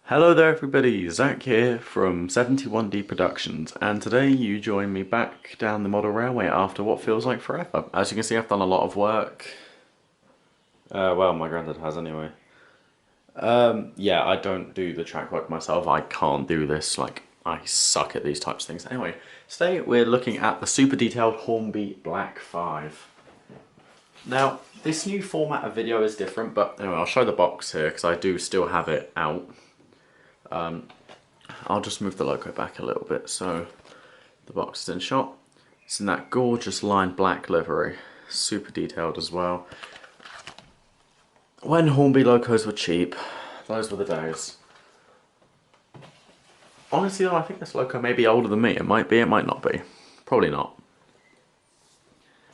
Hello there everybody, Zach here from 71D Productions, and today you join me back down the model railway after what feels like forever. As you can see, I've done a lot of work. Well, my granddad has anyway. Yeah, I don't do the track work myself. I can't do this, like, I suck at these types of things. Anyway, today we're looking at the super detailed Hornby Black 5. Now, this new format of video is different, but anyway, I'll show the box here because I do still have it out. I'll just move the logo back a little bit so the box is in shot. It's in that gorgeous lined black livery, super detailed as well. When Hornby logos were cheap, those were the days. Honestly though, I think this logo may be older than me. It might be, it might not be. Probably not.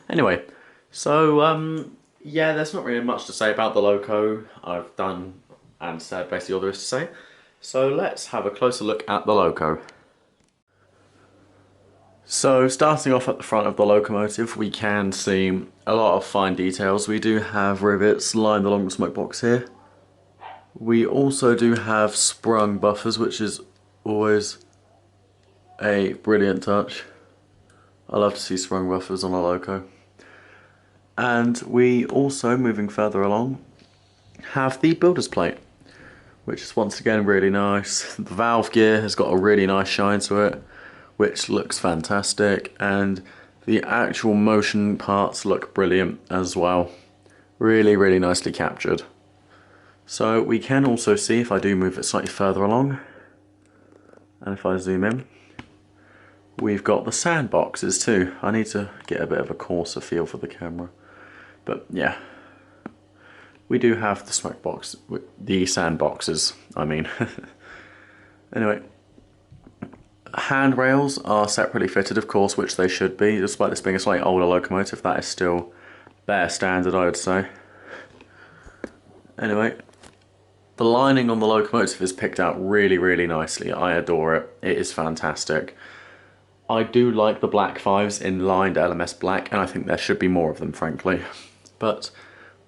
Anyway, so yeah, there's not really much to say about the logo. I've done and said basically all there is to say. So let's have a closer look at the logo. So starting off at the front of the locomotive, we can see a lot of fine details. We do have rivets lined along the smoke box here. We also do have sprung buffers, which is always a brilliant touch. I love to see sprung buffers on a loco. And we also, moving further along, have the builder's plate, which is once again really nice. The valve gear has got a really nice shine to it, which looks fantastic, and the actual motion parts look brilliant as well. Really, really nicely captured. So we can also see, if I do move it slightly further along, and if I zoom in, we've got the sandboxes too. I need to get a bit of a coarser feel for the camera, but yeah. We do have the smoke box, the sandboxes, I mean. Anyway, handrails are separately fitted, of course, which they should be. Despite this being a slightly older locomotive, that is still bare standard, I would say. Anyway, the lining on the locomotive is picked out really, really nicely. I adore it. It is fantastic. I do like the black 5s in lined LMS black, and I think there should be more of them, frankly. But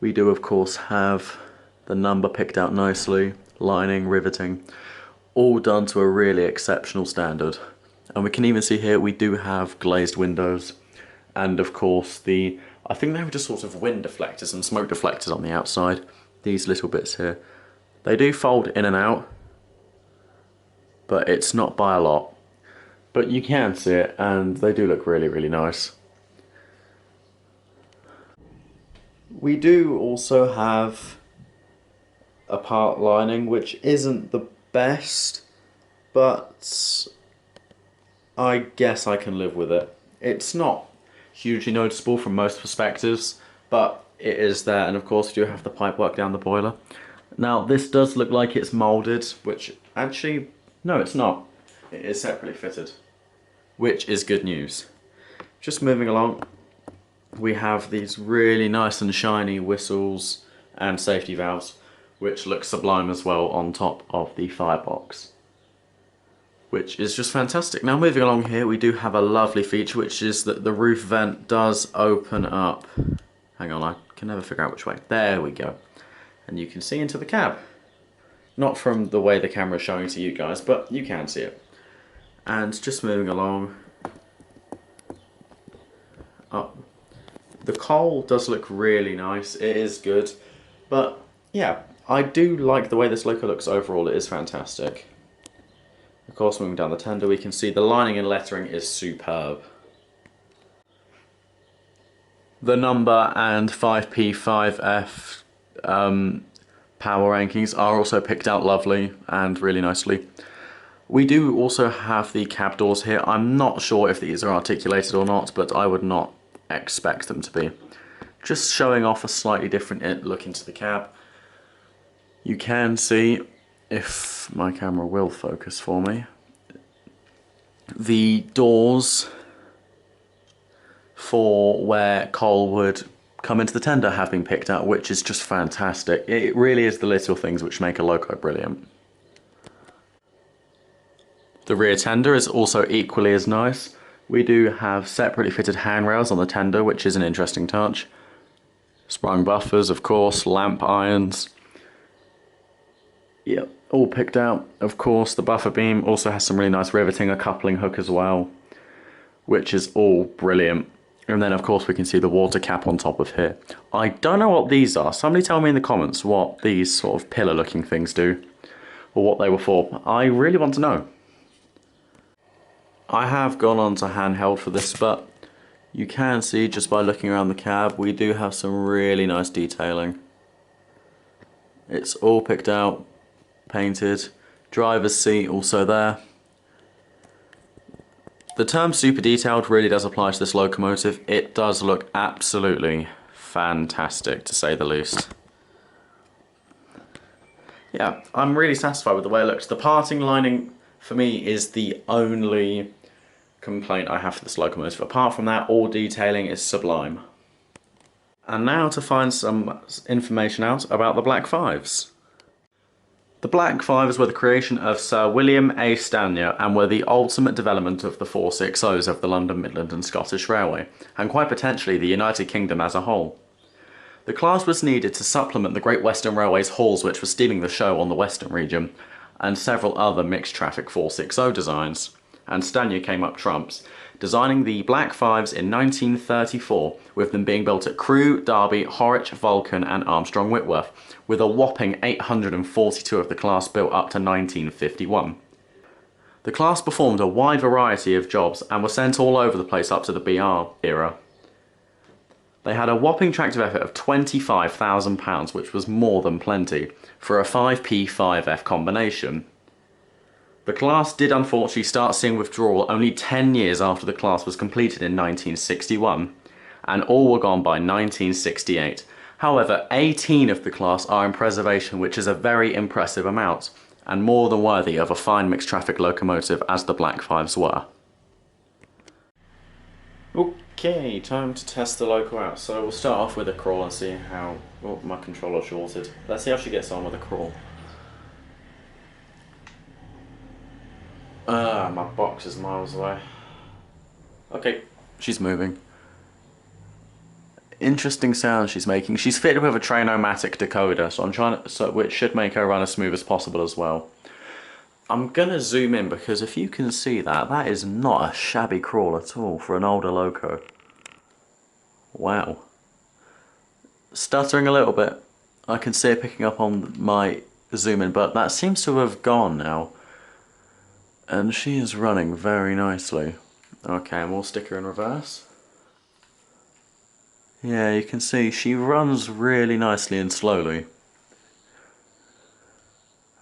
we do of course have the number picked out nicely, lining, riveting, all done to a really exceptional standard. And we can even see here we do have glazed windows, and of course I think they were just sort of wind deflectors and smoke deflectors on the outside, these little bits here. They do fold in and out, but it's not by a lot. But you can see it, and they do look really, really nice. We do also have a part lining which isn't the best, but I guess I can live with it. It's not hugely noticeable from most perspectives, but it is there, and of course we do have the pipework down the boiler. Now this does look like it's moulded, which actually, no it's not. It is separately fitted, which is good news. Just moving along, we have these really nice and shiny whistles and safety valves, which look sublime as well on top of the firebox, which is just fantastic. Now moving along here, we do have a lovely feature, which is that the roof vent does open up. Hang on, I can never figure out which way. There we go. And you can see into the cab. Not from the way the camera is showing to you guys, but you can see it. And just moving along, up. The coal does look really nice, it is good, but yeah, I do like the way this loco looks overall, it is fantastic. Of course, moving down the tender, we can see the lining and lettering is superb. The number and 5P, 5F power rankings are also picked out lovely and really nicely. We do also have the cab doors here. I'm not sure if these are articulated or not, but I would not expect them to be. Just showing off a slightly different look into the cab. You can see, if my camera will focus for me, the doors for where coal would come into the tender have been picked out, which is just fantastic. It really is the little things which make a loco brilliant. The rear tender is also equally as nice. We do have separately fitted handrails on the tender, which is an interesting touch. Sprung buffers, of course, lamp irons. Yep, all picked out. Of course, the buffer beam also has some really nice riveting, a coupling hook as well, which is all brilliant. And then of course we can see the water cap on top of here. I don't know what these are. Somebody tell me in the comments what these sort of pillar looking things do, or what they were for. I really want to know. I have gone on to handheld for this, but you can see just by looking around the cab, we do have some really nice detailing. It's all picked out, painted. Driver's seat also there. The term super detailed really does apply to this locomotive. It does look absolutely fantastic, to say the least. Yeah, I'm really satisfied with the way it looks. The parting lining for me is the only complaint I have for this locomotive. Apart from that, all detailing is sublime. And now to find some information out about the Black Fives. The Black Fives were the creation of Sir William A. Stanier and were the ultimate development of the 460s of the London, Midland and Scottish Railway, and quite potentially the United Kingdom as a whole. The class was needed to supplement the Great Western Railway's hauls, which was stealing the show on the Western region, and several other mixed traffic 460 designs, and Stanier came up trumps, designing the Black Fives in 1934, with them being built at Crewe, Derby, Horwich, Vulcan and Armstrong Whitworth, with a whopping 842 of the class built up to 1951. The class performed a wide variety of jobs and were sent all over the place up to the BR era. They had a whopping tractive effort of £25,000, which was more than plenty, for a 5P5F combination. The class did unfortunately start seeing withdrawal only 10 years after the class was completed in 1961, and all were gone by 1968. However, 18 of the class are in preservation, which is a very impressive amount, and more than worthy of a fine mixed traffic locomotive as the Black Fives were. Okay, time to test the loco out. So we'll start off with a crawl and see how... Oh, my controller shorted. Let's see how she gets on with a crawl. My box is miles away. Okay, she's moving. Interesting sound she's making. She's fitted with a Train-O-Matic decoder, so I'm trying to, which should make her run as smooth as possible as well. I'm gonna zoom in because if you can see that, that is not a shabby crawl at all for an older loco. Wow. Stuttering a little bit. I can see it picking up on my zoom in, but that seems to have gone now. And she is running very nicely. Okay, and we'll stick her in reverse. Yeah, you can see she runs really nicely and slowly.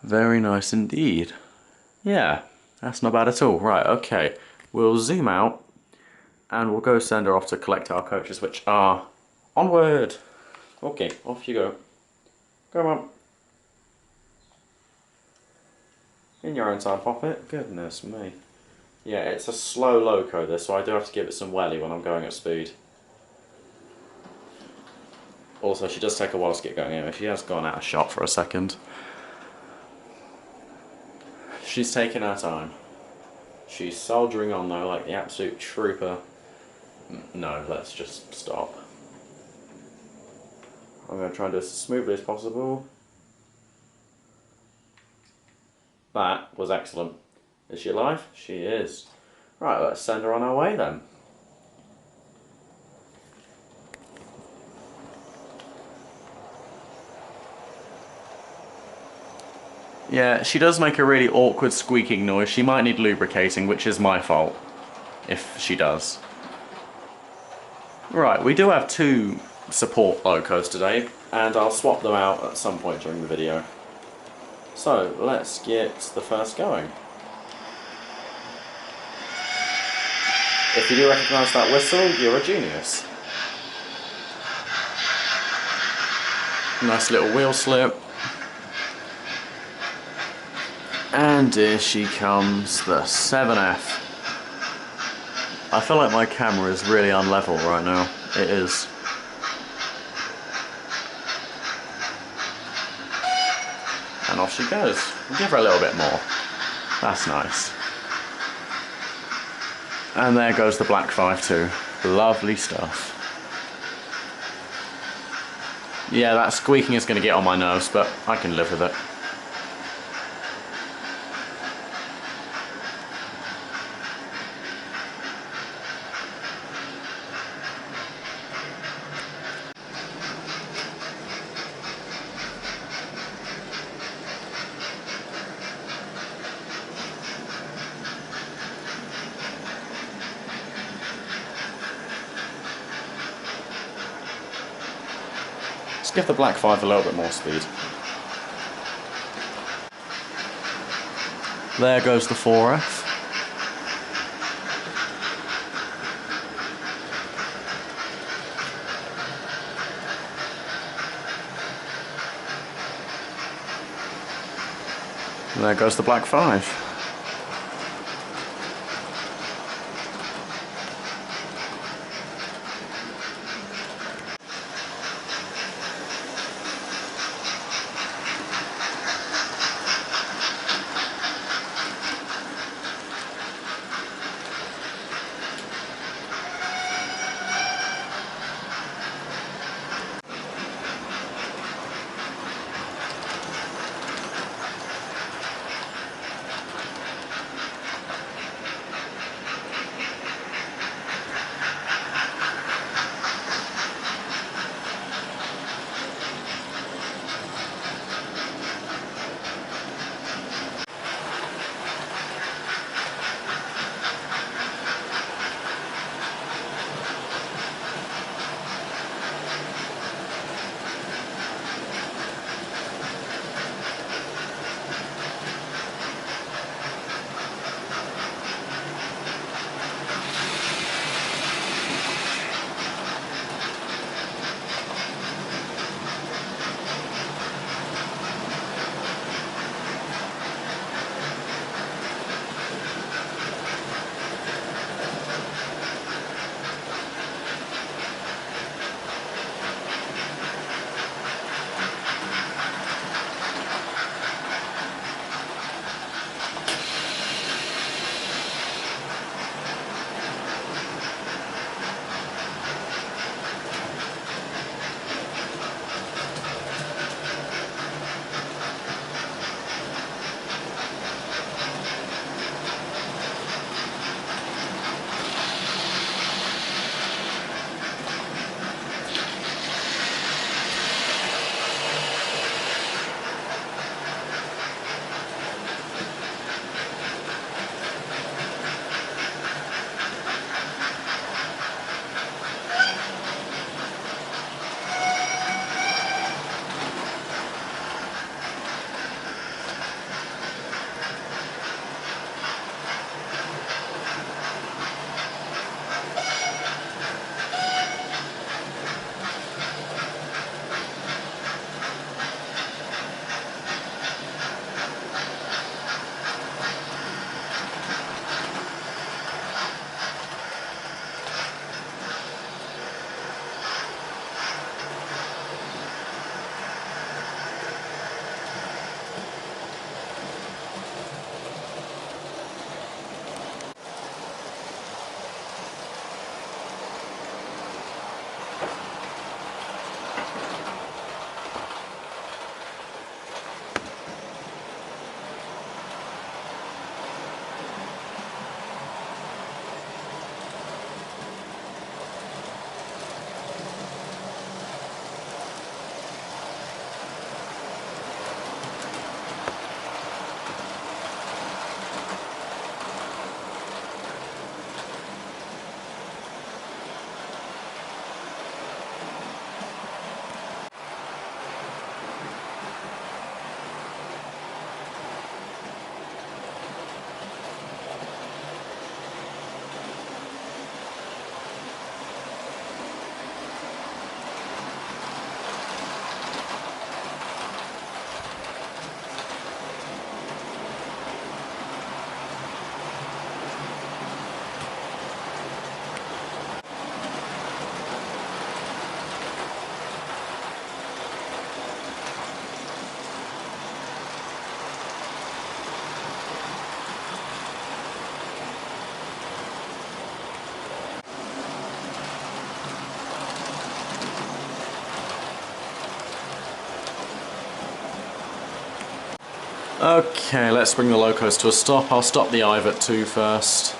Very nice indeed. Yeah, that's not bad at all. Right, okay. We'll zoom out and we'll go send her off to collect our coaches, which are onward. Okay, off you go. Come on. In your own time, pop it. Goodness me. Yeah, it's a slow loco this, so I do have to give it some welly when I'm going at speed. Also, she does take a while to get going anyway. She has gone out of shot for a second. She's taking her time. She's soldiering on though, like the absolute trooper. No, let's just stop. I'm going to try and do this as smoothly as possible. That was excellent. Is she alive? She is. Right, let's send her on our way then. Yeah, she does make a really awkward squeaking noise. She might need lubricating, which is my fault, if she does. Right, we do have two support locos today, and I'll swap them out at some point during the video. So, let's get the first going. If you do recognise that whistle, you're a genius. Nice little wheel slip. And here she comes, the 7F. I feel like my camera is really unlevel right now. It is. And off she goes. We'll give her a little bit more. That's nice. And there goes the Black Five too. Lovely stuff. Yeah, that squeaking is going to get on my nerves, but I can live with it. Let's give the black 5 a little bit more speed. There goes the 4F. And there goes the black 5. Okay, let's bring the locos to a stop. I'll stop the IVE at 2 first,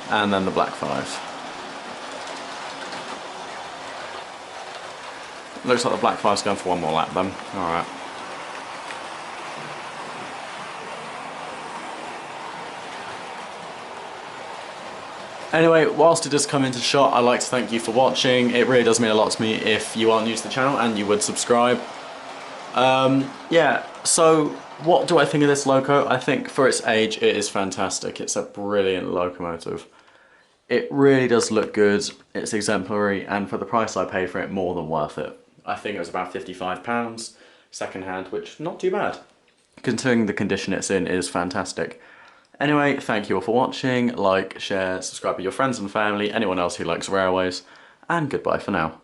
and then the black 5. Looks like the black 5's going for one more lap then. Alright. Anyway, whilst it does come into shot, I'd like to thank you for watching. It really does mean a lot to me if you are new to the channel and you would subscribe. Yeah, so what do I think of this loco? I think for its age, it is fantastic. It's a brilliant locomotive. It really does look good, it's exemplary, and for the price I paid for it, more than worth it. I think it was about £55, second hand, which not too bad. Considering the condition it's in is fantastic. Anyway, thank you all for watching, like, share, subscribe with your friends and family, anyone else who likes railways, and goodbye for now.